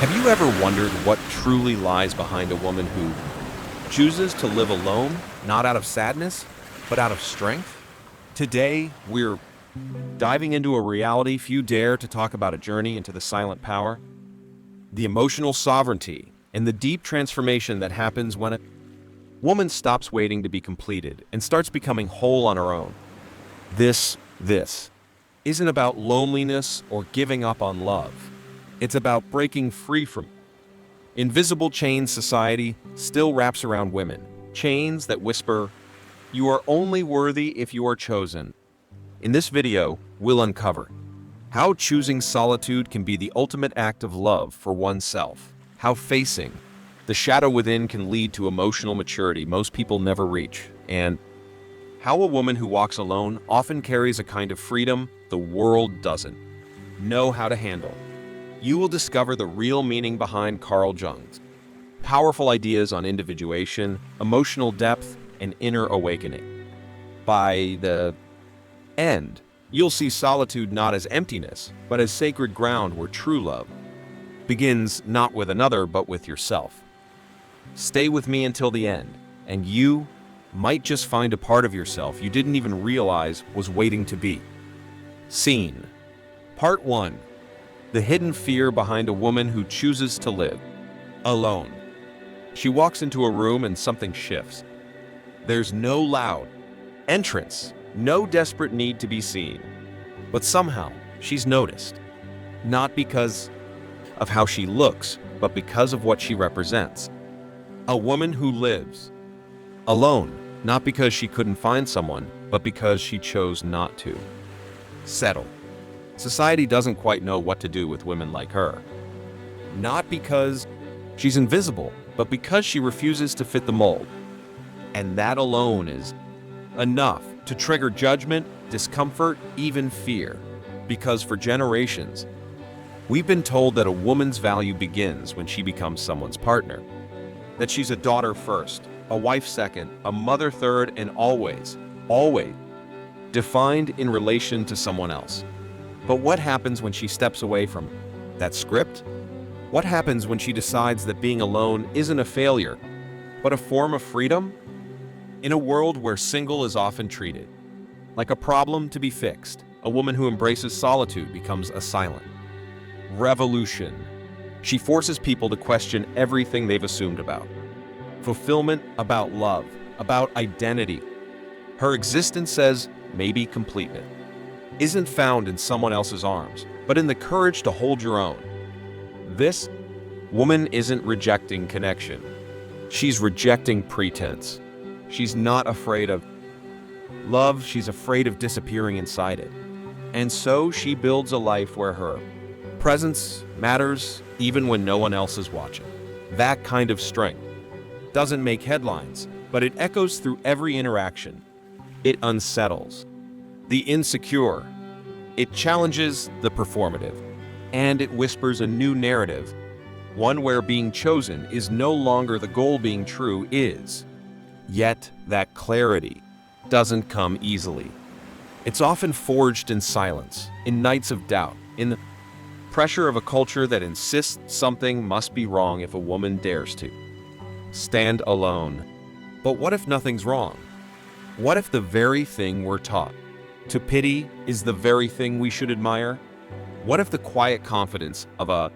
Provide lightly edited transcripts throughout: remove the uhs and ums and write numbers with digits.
Have you ever wondered what truly lies behind a woman who chooses to live alone, not out of sadness, but out of strength? Today, we're diving into a reality few dare to talk about, a journey into the silent power, the emotional sovereignty, and the deep transformation that happens when a woman stops waiting to be completed and starts becoming whole on her own. This isn't about loneliness or giving up on love. It's about breaking free from invisible chains society still wraps around women. Chains that whisper, "You are only worthy if you are chosen." In this video, we'll uncover how choosing solitude can be the ultimate act of love for oneself, how facing the shadow within can lead to emotional maturity most people never reach, and how a woman who walks alone often carries a kind of freedom the world doesn't know how to handle. You will discover the real meaning behind Carl Jung's powerful ideas on individuation, emotional depth, and inner awakening. By the end, you'll see solitude not as emptiness, but as sacred ground where true love begins not with another, but with yourself. Stay with me until the end, and you might just find a part of yourself you didn't even realize was waiting to be seen. Part 1. The hidden fear behind a woman who chooses to live alone. She walks into a room and something shifts. There's no loud entrance, no desperate need to be seen. But somehow, she's noticed. Not because of how she looks, but because of what she represents. A woman who lives alone, not because she couldn't find someone, but because she chose not to settle. Society doesn't quite know what to do with women like her. Not because she's invisible, but because she refuses to fit the mold. And that alone is enough to trigger judgment, discomfort, even fear. Because for generations, we've been told that a woman's value begins when she becomes someone's partner. That she's a daughter first, a wife second, a mother third, and always defined in relation to someone else. But what happens when she steps away from that script? What happens when she decides that being alone isn't a failure, but a form of freedom? In a world where single is often treated like a problem to be fixed, a woman who embraces solitude becomes a silent revolution. She forces people to question everything they've assumed about fulfillment, about love, about identity. Her existence says maybe completeness isn't found in someone else's arms, but in the courage to hold your own. This woman isn't rejecting connection. She's rejecting pretense. She's not afraid of love, she's afraid of disappearing inside it. And so she builds a life where her presence matters even when no one else is watching. That kind of strength doesn't make headlines, but it echoes through every interaction. It unsettles the insecure, it challenges the performative, and it whispers a new narrative, one where being chosen is no longer the goal, being true is. Yet that clarity doesn't come easily. It's often forged in silence, in nights of doubt, in the pressure of a culture that insists something must be wrong if a woman dares to stand alone. But what if nothing's wrong? What if the very thing we're taught to pity is the very thing we should admire? What if the quiet confidence of a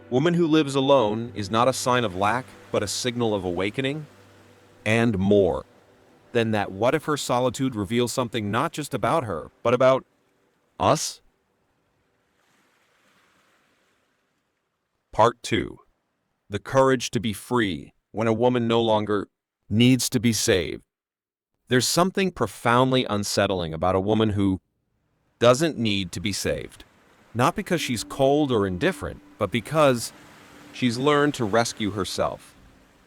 woman who lives alone is not a sign of lack, but a signal of awakening? And more than that, what if her solitude reveals something not just about her, but about us? Part 2. The courage to be free when a woman no longer needs to be saved. There's something profoundly unsettling about a woman who doesn't need to be saved. Not because she's cold or indifferent, but because she's learned to rescue herself.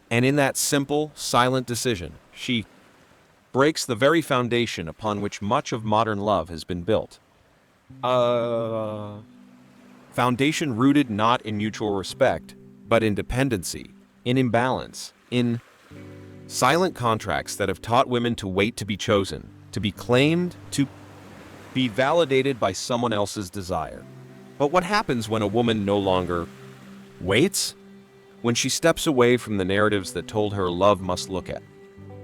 And in that simple, silent decision, she breaks the very foundation upon which much of modern love has been built. Foundation rooted not in mutual respect, but in dependency, in imbalance, in silent contracts that have taught women to wait to be chosen, to be claimed, to be validated by someone else's desire. But what happens when a woman no longer Waits? When she steps away from the narratives that told her love must look at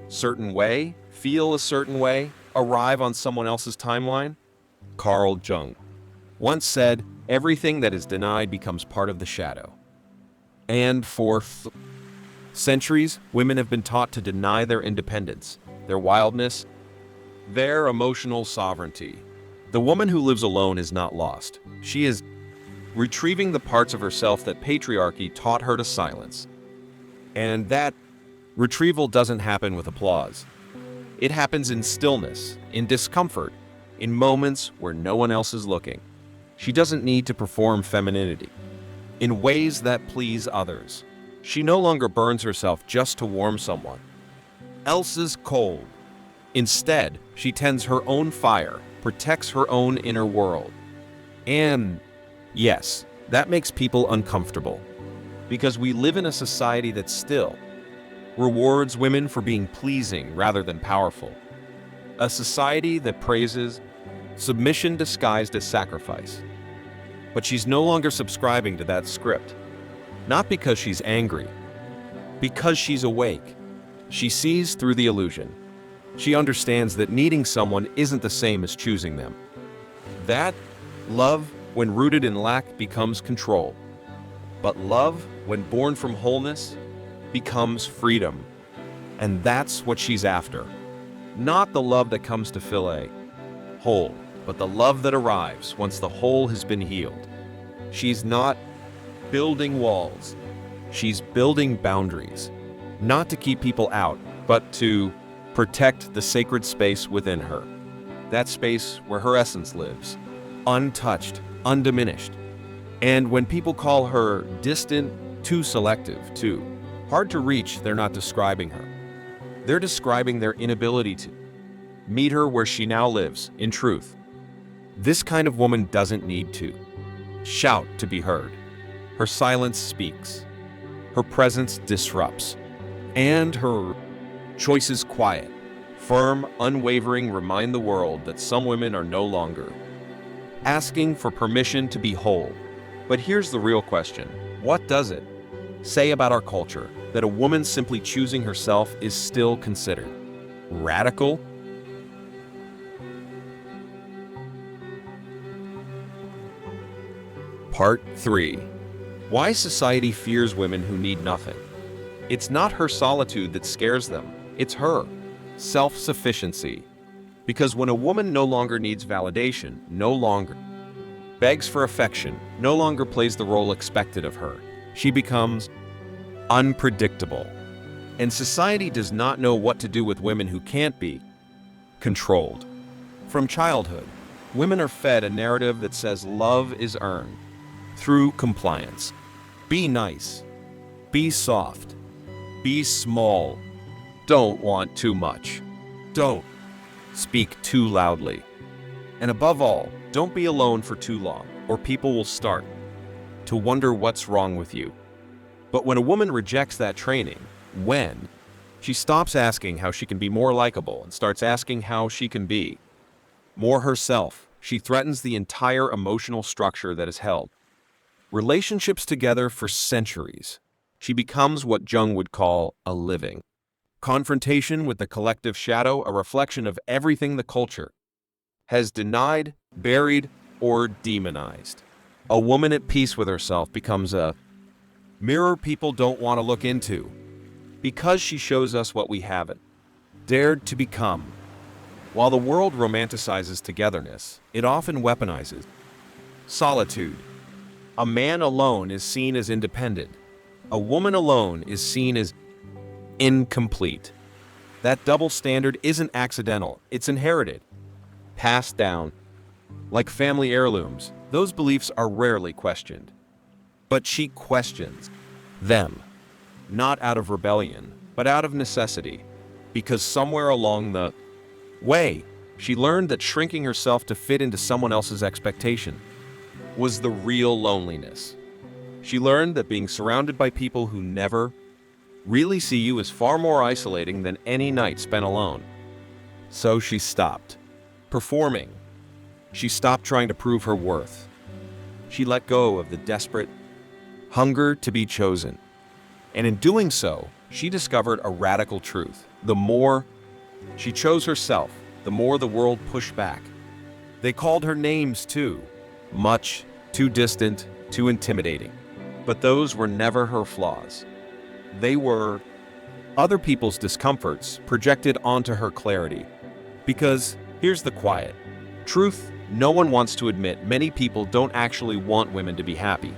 certain way, feel a certain way, arrive on someone else's timeline. Carl Jung once said, everything that is denied becomes part of the shadow. And for centuries, women have been taught to deny their independence, their wildness, their emotional sovereignty. The woman who lives alone is not lost. She is retrieving the parts of herself that patriarchy taught her to silence. And that retrieval doesn't happen with applause. It happens in stillness, in discomfort, in moments where no one else is looking. She doesn't need to perform femininity in ways that please others. She no longer burns herself just to warm someone else's cold. Instead, she tends her own fire, protects her own inner world. And yes, that makes people uncomfortable, because we live in a society that still rewards women for being pleasing rather than powerful. A society that praises submission disguised as sacrifice. But she's no longer subscribing to that script. Not because she's angry, because she's awake. She sees through the illusion. She understands that needing someone isn't the same as choosing them. That love, when rooted in lack, becomes control. But love, when born from wholeness, becomes freedom. And that's what she's after. Not the love that comes to fill a hole, but the love that arrives once the hole has been healed. She's not building walls. She's building boundaries. Not to keep people out, but to protect the sacred space within her. That space where her essence lives, untouched, undiminished. And when people call her distant, too selective, too hard to reach, they're not describing her. They're describing their inability to meet her where she now lives, in truth. This kind of woman doesn't need to shout to be heard. Her silence speaks. Her presence disrupts. And her choices quiet, firm, unwavering, remind the world that some women are no longer asking for permission to be whole. But here's the real question. What does it say about our culture that a woman simply choosing herself is still considered radical? Part 3. Why society fears women who need nothing. It's not her solitude that scares them. It's her self-sufficiency. Because when a woman no longer needs validation, no longer begs for affection, no longer plays the role expected of her, she becomes unpredictable. And society does not know what to do with women who can't be controlled. From childhood, women are fed a narrative that says love is earned through compliance. Be nice. Be soft. Be small. Don't want too much. Don't speak too loudly. And above all, don't be alone for too long, or people will start to wonder what's wrong with you. But when a woman rejects that training, when she stops asking how she can be more likable and starts asking how she can be more herself, she threatens the entire emotional structure that has held relationships together for centuries. She becomes what Jung would call a living confrontation with the collective shadow, a reflection of everything the culture has denied, buried, or demonized. A woman at peace with herself becomes a mirror people don't want to look into, because she shows us what we haven't dared to become. While the world romanticizes togetherness, it often weaponizes solitude. A man alone is seen as independent. A woman alone is seen as incomplete. That double standard isn't accidental, it's inherited, passed down. Like family heirlooms, those beliefs are rarely questioned. But she questions them, not out of rebellion, but out of necessity, because somewhere along the way, she learned that shrinking herself to fit into someone else's expectation was the real loneliness. She learned that being surrounded by people who never really see you is far more isolating than any night spent alone. So she stopped performing. She stopped trying to prove her worth. She let go of the desperate hunger to be chosen. And in doing so, she discovered a radical truth. The more she chose herself, the more the world pushed back. They called her names too, much too distant, too intimidating. But those were never her flaws. They were other people's discomforts projected onto her clarity. Because here's the quiet truth no one wants to admit: many people don't actually want women to be happy.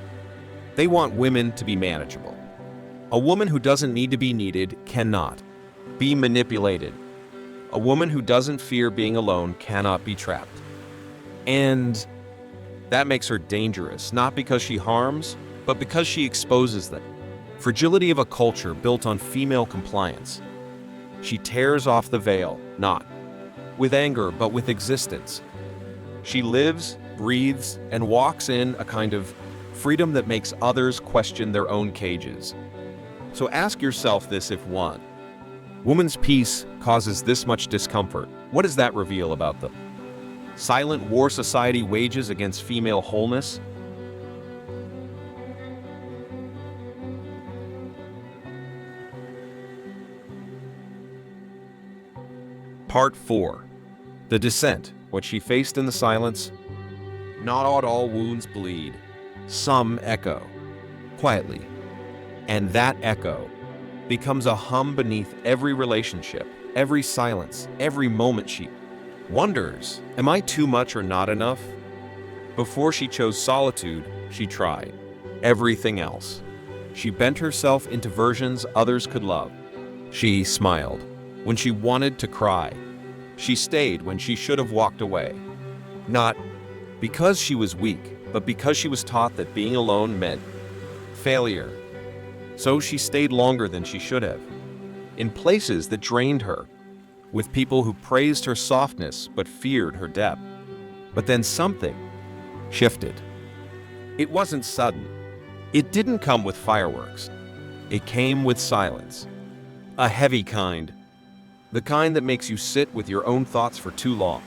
They want women to be manageable. A woman who doesn't need to be needed cannot be manipulated. A woman who doesn't fear being alone cannot be trapped. And that makes her dangerous, not because she harms, but because she exposes the fragility of a culture built on female compliance. She tears off the veil, not with anger, but with existence. She lives, breathes, and walks in a kind of freedom that makes others question their own cages. So ask yourself this: if one woman's peace causes this much discomfort, what does that reveal about the silent war society wages against female wholeness? Part 4. The Descent. What she faced in the silence. Not all wounds bleed. Some echo quietly. And that echo becomes a hum beneath every relationship, every silence, every moment she wonders, am I too much or not enough? Before she chose solitude, she tried everything else. She bent herself into versions others could love. She smiled when she wanted to cry. She stayed when she should have walked away. Not because she was weak, but because she was taught that being alone meant failure. So she stayed longer than she should have, in places that drained her, with people who praised her softness but feared her depth. But then something shifted. It wasn't sudden. It didn't come with fireworks. It came with silence. A heavy kind. The kind that makes you sit with your own thoughts for too long.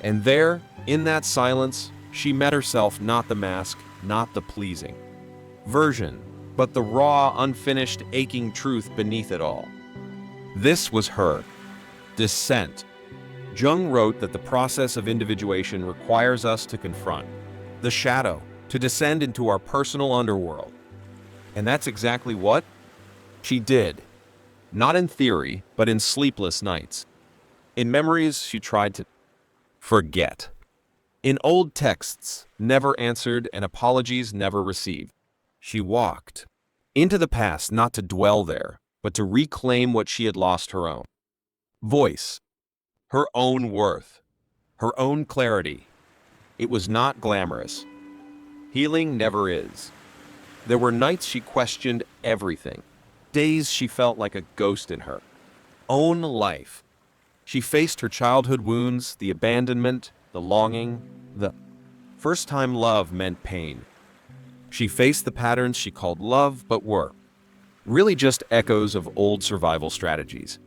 And there, in that silence, she met herself, not the mask, not the pleasing version, but the raw, unfinished, aching truth beneath it all. This was her descent. Jung wrote that the process of individuation requires us to confront the shadow, to descend into our personal underworld. And that's exactly what she did. Not in theory, but in sleepless nights. In memories she tried to forget. In old texts never answered and apologies never received. She walked into the past not to dwell there, but to reclaim what she had lost: her own voice, her own worth, her own clarity. It was not glamorous. Healing never is. There were nights she questioned everything. Days she felt like a ghost in her own life. She faced her childhood wounds, the abandonment, the longing, the first time love meant pain. She faced the patterns she called love, but were really just echoes of old survival strategies.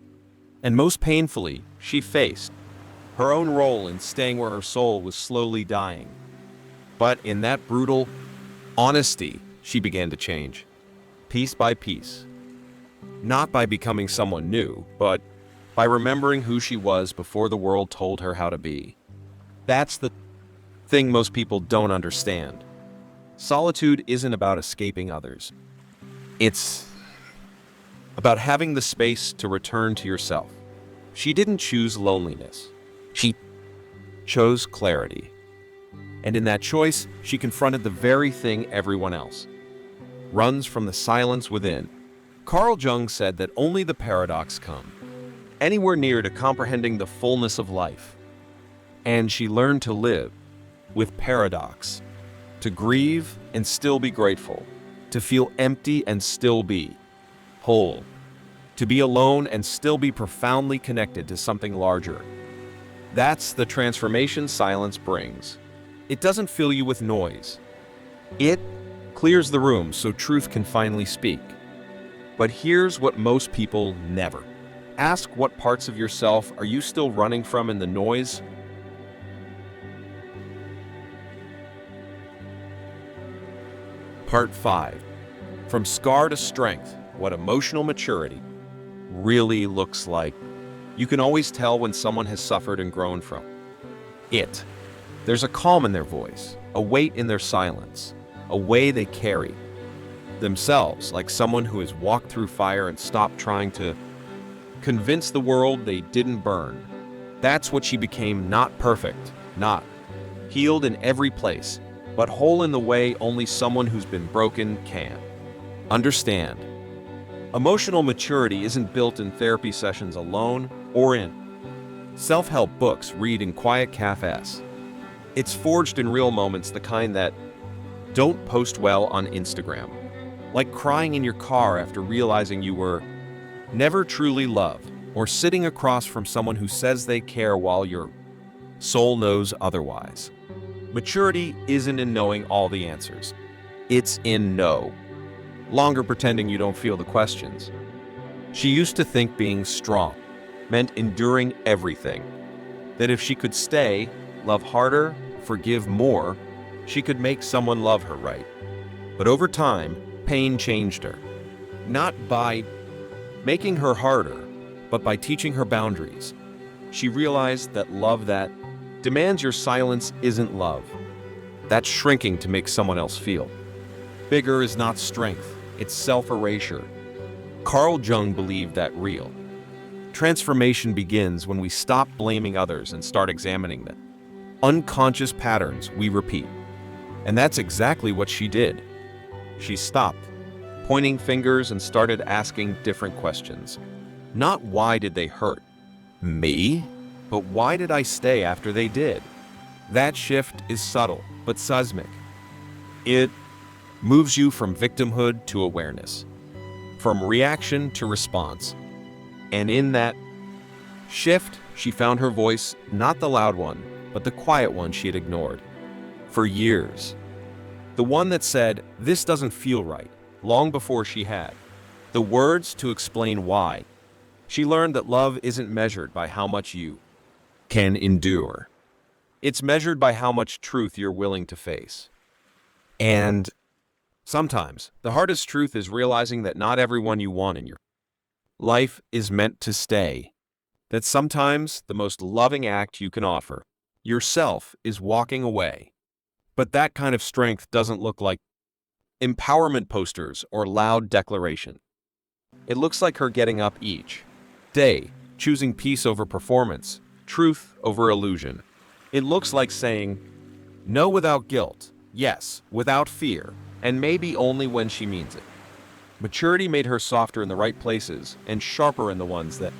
And most painfully, she faced her own role in staying where her soul was slowly dying. But in that brutal honesty, she began to change, piece by piece. Not by becoming someone new, but by remembering who she was before the world told her how to be. That's the thing most people don't understand. Solitude isn't about escaping others. It's about having the space to return to yourself. She didn't choose loneliness. She chose clarity. And in that choice, she confronted the very thing everyone else runs from: the silence within. Carl Jung said that only the paradox come anywhere near to comprehending the fullness of life. And she learned to live with paradox, to grieve and still be grateful, to feel empty and still be whole, to be alone and still be profoundly connected to something larger. That's the transformation silence brings. It doesn't fill you with noise. It clears the room so truth can finally speak. But here's what most people never ask: what parts of yourself are you still running from in the noise? Part 5. From scar to strength, what emotional maturity really looks like. You can always tell when someone has suffered and grown from it. There's a calm in their voice, a weight in their silence, a way they carry themselves, like someone who has walked through fire and stopped trying to convince the world they didn't burn. That's what she became, not perfect, not healed in every place, but whole in the way only someone who's been broken can understand. Emotional maturity isn't built in therapy sessions alone or in self-help books read in quiet cafes. It's forged in real moments, the kind that don't post well on Instagram. Like crying in your car after realizing you were never truly loved, or sitting across from someone who says they care while your soul knows otherwise. Maturity isn't in knowing all the answers. It's in no longer pretending you don't feel the questions. She used to think being strong meant enduring everything. That if she could stay, love harder, forgive more, she could make someone love her right. But over time, pain changed her. Not by making her harder, but by teaching her boundaries. She realized that love that demands your silence isn't love. That's shrinking to make someone else feel. Bigger is not strength, it's self-erasure. Carl Jung believed that real transformation begins when we stop blaming others and start examining the unconscious patterns we repeat. And that's exactly what she did. She stopped pointing fingers and started asking different questions. Not why did they hurt me, but why did I stay after they did? That shift is subtle, but seismic. It moves you from victimhood to awareness, from reaction to response. And in that shift, she found her voice, not the loud one, but the quiet one she had ignored for years. The one that said, "This doesn't feel right," long before she had the words to explain why. She learned that love isn't measured by how much you can endure. It's measured by how much truth you're willing to face. And sometimes, the hardest truth is realizing that not everyone you want in your life is meant to stay. That sometimes the most loving act you can offer yourself is walking away. But that kind of strength doesn't look like empowerment posters or loud declaration. It looks like her getting up each day, choosing peace over performance, truth over illusion. It looks like saying no without guilt, yes without fear, and maybe only when she means it. Maturity made her softer in the right places and sharper in the ones that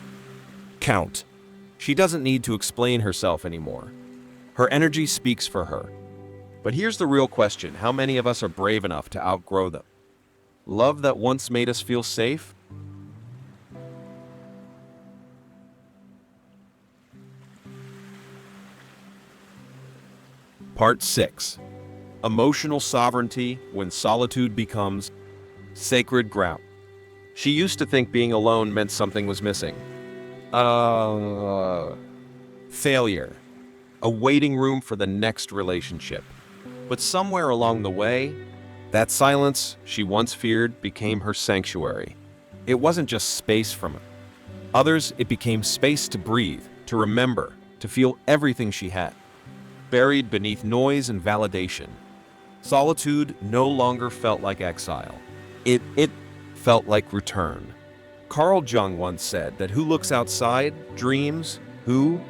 count. She doesn't need to explain herself anymore. Her energy speaks for her. But here's the real question: how many of us are brave enough to outgrow the love that once made us feel safe? Part 6. Emotional sovereignty when solitude becomes sacred ground. She used to think being alone meant something was missing. Failure. A waiting room for the next relationship. But somewhere along the way, that silence she once feared became her sanctuary. It wasn't just space from others, it became space to breathe, to remember, to feel everything she had, buried beneath noise and validation. Solitude no longer felt like exile. It felt like return. Carl Jung once said that who looks outside dreams, who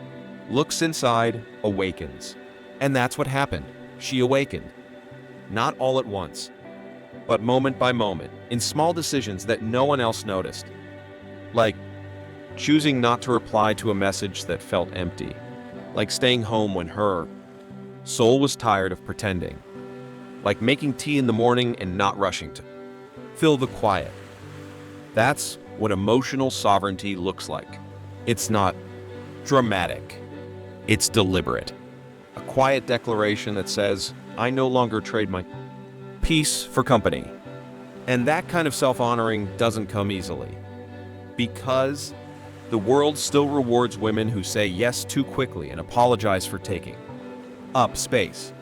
looks inside awakens. And that's what happened. She awakened. Not all at once, but moment by moment, in small decisions that no one else noticed. Like choosing not to reply to a message that felt empty. Like staying home when her soul was tired of pretending. Like making tea in the morning and not rushing to fill the quiet. That's what emotional sovereignty looks like. It's not dramatic. It's deliberate. A quiet declaration that says, I no longer trade my peace for company. And that kind of self-honoring doesn't come easily. Because the world still rewards women who say yes too quickly and apologize for taking up space.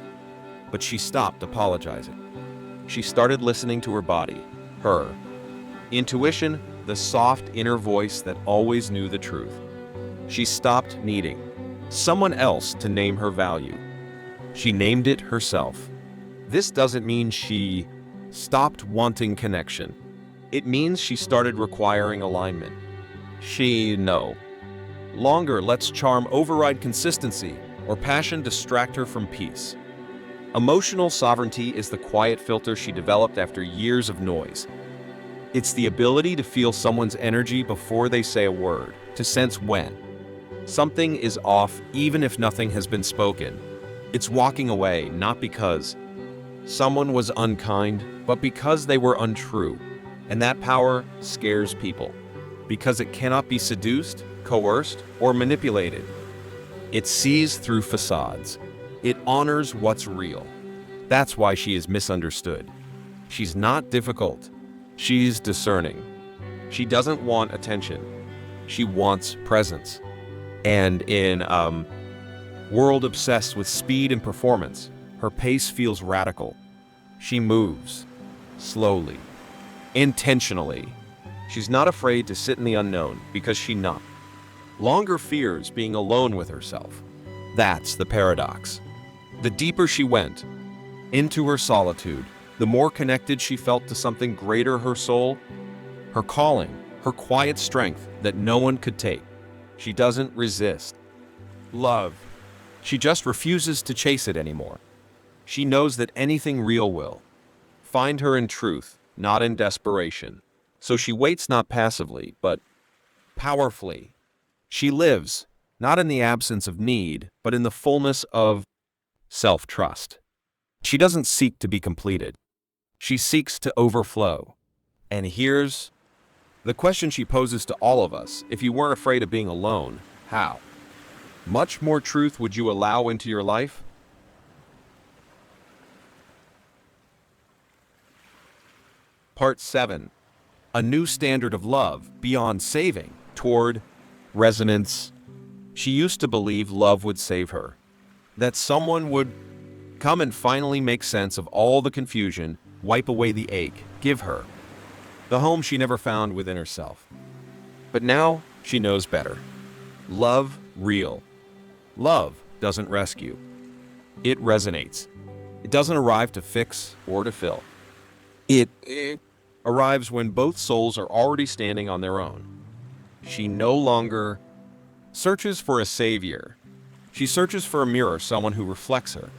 But she stopped apologizing. She started listening to her body, Her. Intuition, the soft inner voice that always knew the truth. She stopped needing someone else to name her value. She named it herself. This doesn't mean she stopped wanting connection. It means she started requiring alignment. She no longer lets charm override consistency or passion distract her from peace. Emotional sovereignty is the quiet filter she developed after years of noise. It's the ability to feel someone's energy before they say a word, to sense when something is off even if nothing has been spoken. It's walking away not because someone was unkind, but because they were untrue. And that power scares people, because it cannot be seduced, coerced, or manipulated. It sees through facades. It honors what's real. That's why she is misunderstood. She's not difficult. She's discerning. She doesn't want attention. She wants presence. And in a world obsessed with speed and performance, her pace feels radical. She moves slowly, intentionally. She's not afraid to sit in the unknown because she no longer fears being alone with herself. That's the paradox. The deeper she went into her solitude, the more connected she felt to something greater, her soul, her calling, her quiet strength that no one could take. She doesn't resist love. She just refuses to chase it anymore. She knows that anything real will find her in truth, not in desperation. So she waits not passively, but powerfully. She lives, not in the absence of need, but in the fullness of self-trust. She doesn't seek to be completed. She seeks to overflow. And here's the question she poses to all of us. If you weren't afraid of being alone, how much more truth would you allow into your life? Part 7. A new standard of love beyond saving, toward resonance. She used to believe love would save her, that someone would come and finally make sense of all the confusion, wipe away the ache, give her the home she never found within herself. But now she knows better. Love, real love, doesn't rescue. It resonates. It doesn't arrive to fix or to fill. It arrives when both souls are already standing on their own. She no longer searches for a savior. She searches for a mirror, someone who reflects her.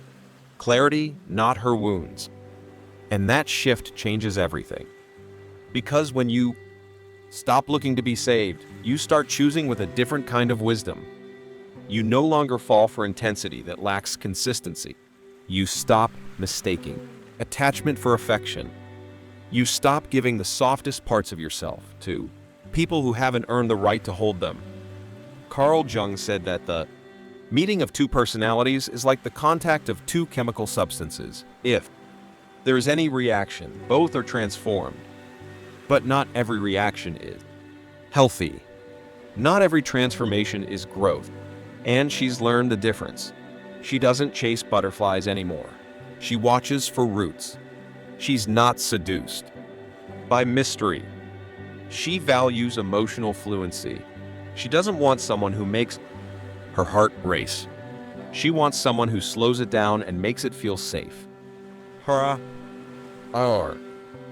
Clarity, not her wounds. And that shift changes everything. Because when you stop looking to be saved, you start choosing with a different kind of wisdom. You no longer fall for intensity that lacks consistency. You stop mistaking attachment for affection. You stop giving the softest parts of yourself to people who haven't earned the right to hold them. Carl Jung said that the meeting of two personalities is like the contact of two chemical substances. If there is any reaction, both are transformed. But not every reaction is healthy. Not every transformation is growth. And she's learned the difference. She doesn't chase butterflies anymore. She watches for roots. She's not seduced by mystery. She values emotional fluency. She doesn't want someone who makes her heart race. She wants someone who slows it down and makes it feel safe. Our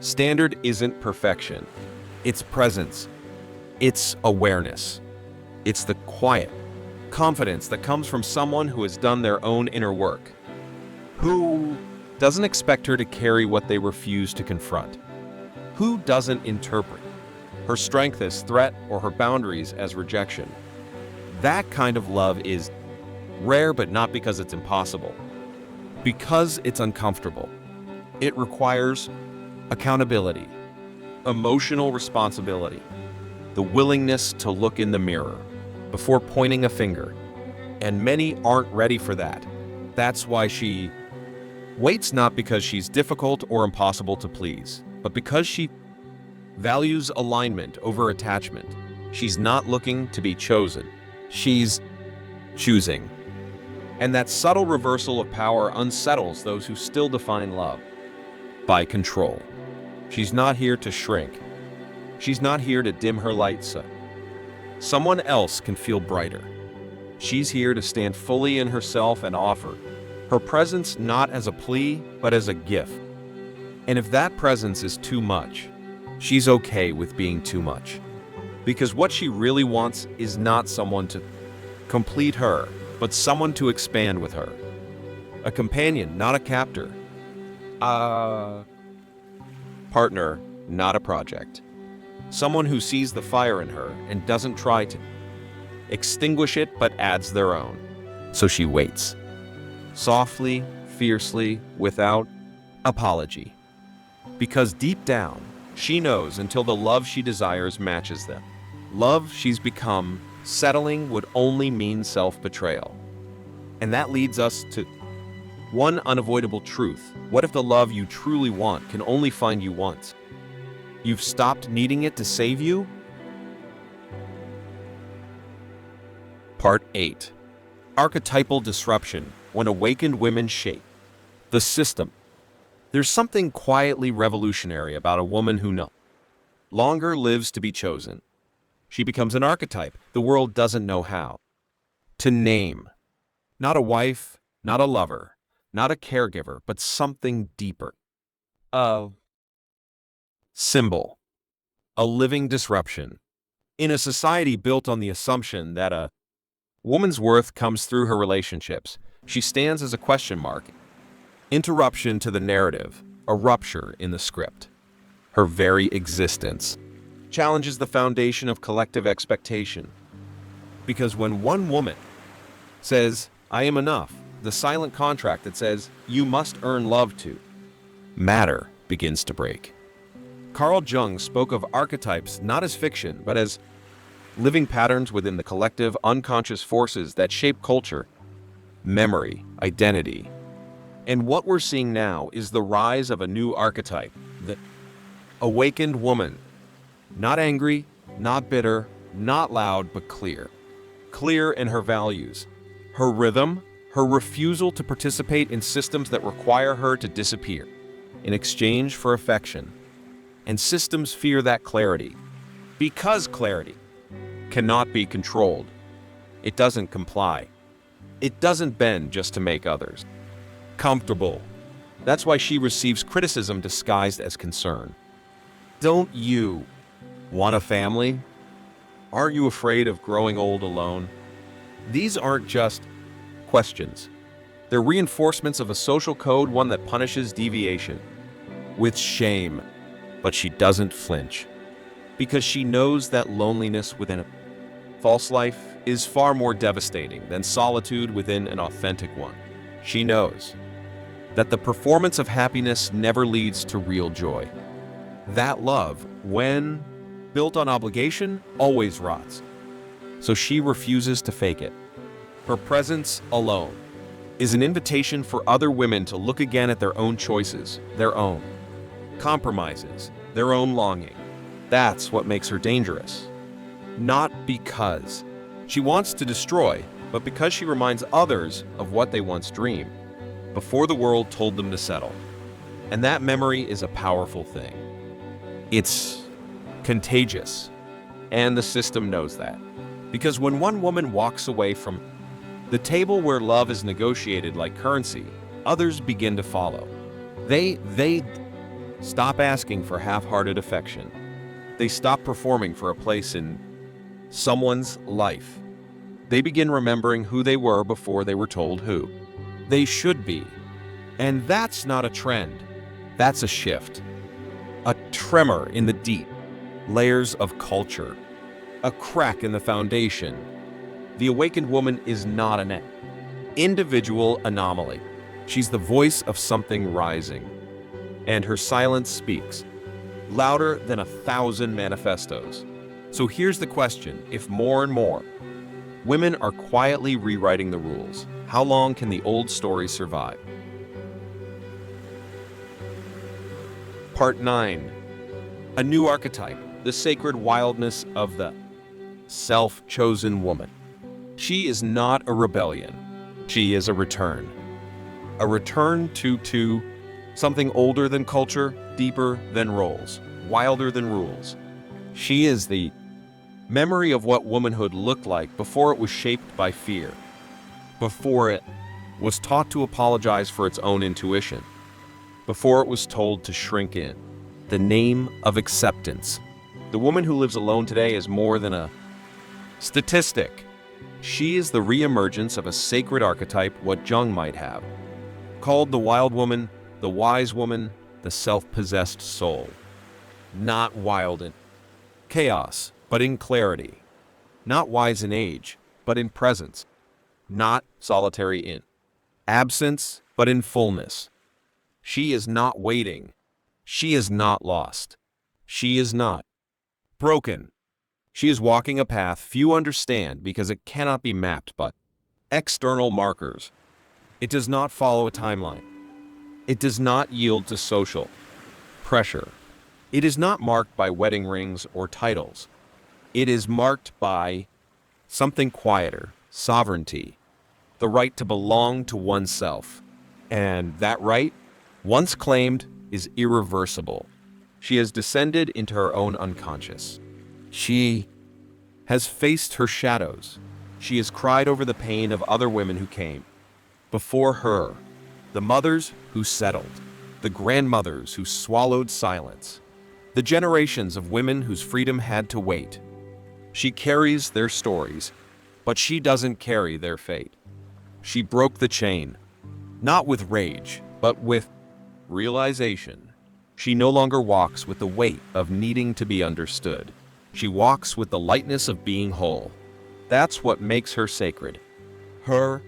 standard isn't perfection. It's presence. It's awareness. It's the quiet confidence that comes from someone who has done their own inner work, who doesn't expect her to carry what they refuse to confront, who doesn't interpret her strength as threat or her boundaries as rejection. That kind of love is rare, but not because it's impossible, because it's uncomfortable. It requires accountability, emotional responsibility, the willingness to look in the mirror before pointing a finger. And many aren't ready for that. That's why she waits, not because she's difficult or impossible to please, but because she values alignment over attachment. She's not looking to be chosen. She's choosing. And that subtle reversal of power unsettles those who still define love by control. She's not here to shrink. She's not here to dim her light so someone else can feel brighter. She's here to stand fully in herself and offer her presence not as a plea, but as a gift. And if that presence is too much, she's okay with being too much. Because what she really wants is not someone to complete her, but someone to expand with her. A companion, not a captor. A partner, not a project. Someone who sees the fire in her and doesn't try to extinguish it, but adds their own. So she waits. Softly, fiercely, without apology. Because deep down, she knows until the love she desires matches them. Love she's become, settling would only mean self-betrayal. And that leads us to one unavoidable truth. What if the love you truly want can only find you once? You've stopped needing it to save you? Part 8. Archetypal disruption, when awakened women shape the system. There's something quietly revolutionary about a woman who no longer lives to be chosen. She becomes an archetype the world doesn't know how to name. Not a wife, not a lover, not a caregiver, but something deeper. A symbol. A living disruption. In a society built on the assumption that a woman's worth comes through her relationships, she stands as a question mark. Interruption to the narrative, a rupture in the script. Her very existence challenges the foundation of collective expectation. Because when one woman says, "I am enough," the silent contract that says, "You must earn love to," matter begins to break. Carl Jung spoke of archetypes not as fiction, but as living patterns within the collective unconscious forces that shape culture, memory, identity. And what we're seeing now is the rise of a new archetype, the awakened woman. Not angry, not bitter, not loud, but clear. Clear in her values, her rhythm, her refusal to participate in systems that require her to disappear in exchange for affection. And systems fear that clarity, because clarity cannot be controlled. It doesn't comply. It doesn't bend just to make others comfortable. That's why she receives criticism disguised as concern. Don't you want a family? Are you afraid of growing old alone? These aren't just questions. They're reinforcements of a social code, one that punishes deviation with shame. But she doesn't flinch, because she knows that loneliness within a false life is far more devastating than solitude within an authentic one. She knows that the performance of happiness never leads to real joy. That love, when built on obligation, always rots. So she refuses to fake it. Her presence alone is an invitation for other women to look again at their own choices, their own compromises, their own longing. That's what makes her dangerous. Not because she wants to destroy, but because she reminds others of what they once dreamed, before the world told them to settle. And that memory is a powerful thing. It's contagious, and the system knows that. Because when one woman walks away from the table where love is negotiated like currency, others begin to follow. They stop asking for half-hearted affection. They stop performing for a place in someone's life. They begin remembering who they were before they were told who they should be. And that's not a trend. That's a shift. A tremor in the deep layers of culture. A crack in the foundation. The awakened woman is not an individual anomaly. She's the voice of something rising. And her silence speaks, louder than 1,000 manifestos. So here's the question: if more and more women are quietly rewriting the rules, how long can the old story survive? Part 9. A new archetype, the sacred wildness of the self-chosen woman. She is not a rebellion. She is a return. A return to something older than culture, deeper than roles, wilder than rules. She is the memory of what womanhood looked like before it was shaped by fear, before it was taught to apologize for its own intuition, before it was told to shrink in. The name of acceptance. The woman who lives alone today is more than a statistic. She is the reemergence of a sacred archetype, what Jung might have called the wild woman, the wise woman, the self-possessed soul. Not wild in chaos, but in clarity. Not wise in age, but in presence. Not solitary in absence, but in fullness. She is not waiting. She is not lost. She is not broken. She is walking a path few understand because it cannot be mapped by external markers. It does not follow a timeline. It does not yield to social pressure. It is not marked by wedding rings or titles. It is marked by something quieter, sovereignty, the right to belong to oneself. And that right, once claimed, is irreversible. She has descended into her own unconscious. She has faced her shadows. She has cried over the pain of other women who came before her, the mothers who settled, the grandmothers who swallowed silence, the generations of women whose freedom had to wait. She carries their stories, but she doesn't carry their fate. She broke the chain, not with rage, but with realization. She no longer walks with the weight of needing to be understood. She walks with the lightness of being whole. That's what makes her sacred. Her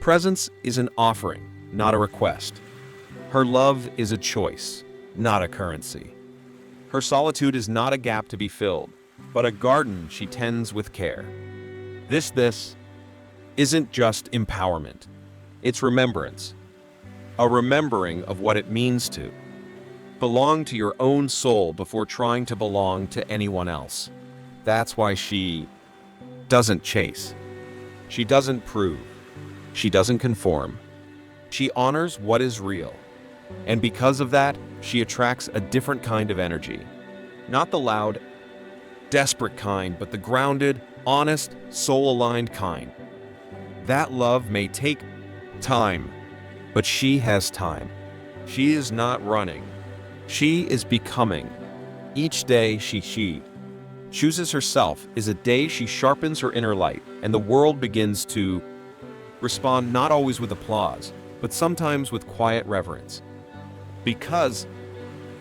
presence is an offering, not a request. Her love is a choice, not a currency. Her solitude is not a gap to be filled, but a garden she tends with care. This isn't just empowerment. It's remembrance. A remembering of what it means to belong to your own soul before trying to belong to anyone else. That's why she doesn't chase. She doesn't prove. She doesn't conform. She honors what is real. And because of that, she attracts a different kind of energy. Not the loud, desperate kind, but the grounded, honest, soul-aligned kind. That love may take time, but she has time. She is not running. She is becoming. Each day she chooses herself is a day she sharpens her inner light, and the world begins to respond not always with applause, but sometimes with quiet reverence. Because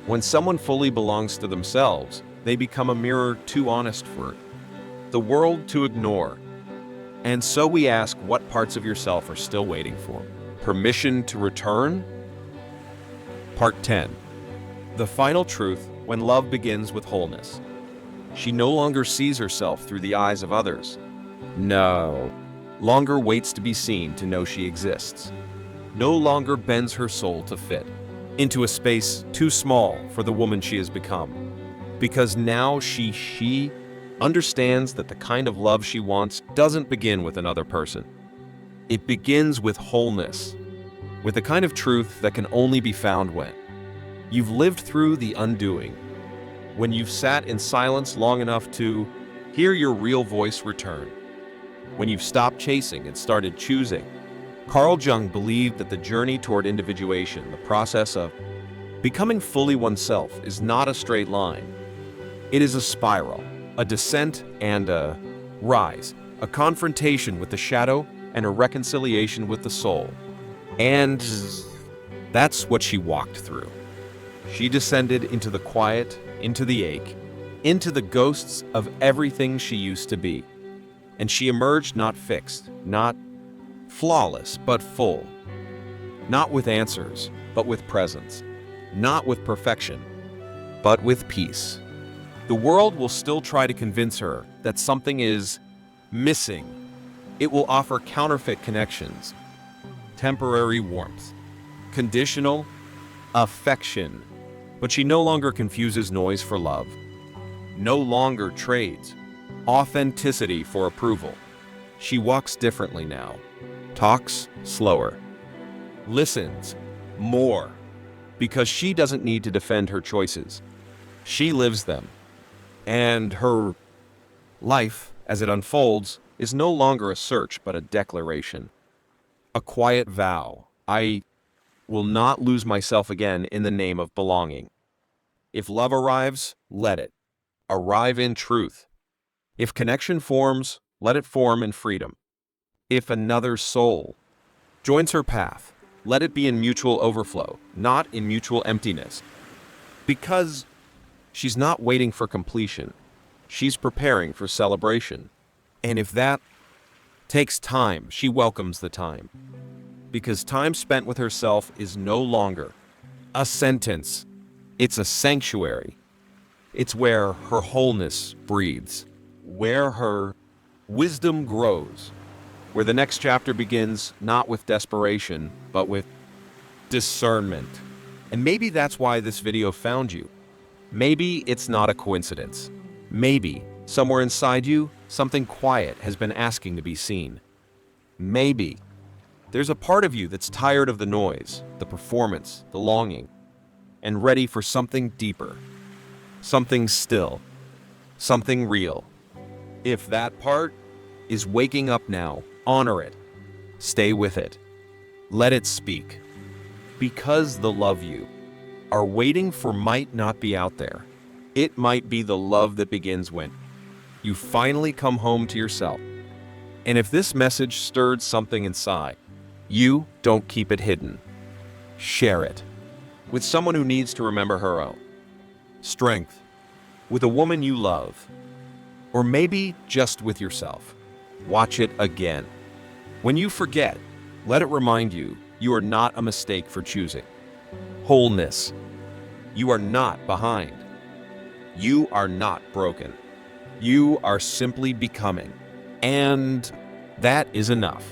when someone fully belongs to themselves, they become a mirror too honest for the world to ignore. And so we ask, what parts of yourself are still waiting for permission to return? Part 10. The final truth when love begins with wholeness. She no longer sees herself through the eyes of others. No longer waits to be seen to know she exists. No longer bends her soul to fit into a space too small for the woman she has become. Because now she understands that the kind of love she wants doesn't begin with another person. It begins with wholeness, with a kind of truth that can only be found when you've lived through the undoing, when you've sat in silence long enough to hear your real voice return, when you've stopped chasing and started choosing. Carl Jung believed that the journey toward individuation, the process of becoming fully oneself, is not a straight line. It is a spiral, a descent and a rise, a confrontation with the shadow and a reconciliation with the soul. And that's what she walked through. She descended into the quiet, into the ache, into the ghosts of everything she used to be. And she emerged not fixed, not flawless, but full. Not with answers, but with presence. Not with perfection, but with peace. The world will still try to convince her that something is missing. It will offer counterfeit connections, temporary warmth, conditional affection. But she no longer confuses noise for love, no longer trades authenticity for approval. She walks differently now, talks slower, listens more, because she doesn't need to defend her choices. She lives them. And her life, as it unfolds, is no longer a search but a declaration. A quiet vow. I will not lose myself again in the name of belonging. If love arrives, let it arrive in truth. If connection forms, let it form in freedom. If another soul joins her path, let it be in mutual overflow, not in mutual emptiness. Because she's not waiting for completion, she's preparing for celebration. And if that takes time, she welcomes the time. Because time spent with herself is no longer a sentence, it's a sanctuary. It's where her wholeness breathes, where her wisdom grows, where the next chapter begins not with desperation, but with discernment. And maybe that's why this video found you. Maybe it's not a coincidence. Maybe somewhere inside you, something quiet has been asking to be seen. Maybe there's a part of you that's tired of the noise, the performance, the longing, and ready for something deeper, something still, something real. If that part is waking up now, honor it. Stay with it. Let it speak. Because the love you are waiting for might not be out there. It might be the love that begins when you finally come home to yourself. And if this message stirred something inside, you don't keep it hidden. Share it with someone who needs to remember her own strength, with a woman you love, or maybe just with yourself. Watch it again. When you forget, let it remind you you are not a mistake for choosing wholeness. You are not behind. You are not broken. You are simply becoming. And that is enough.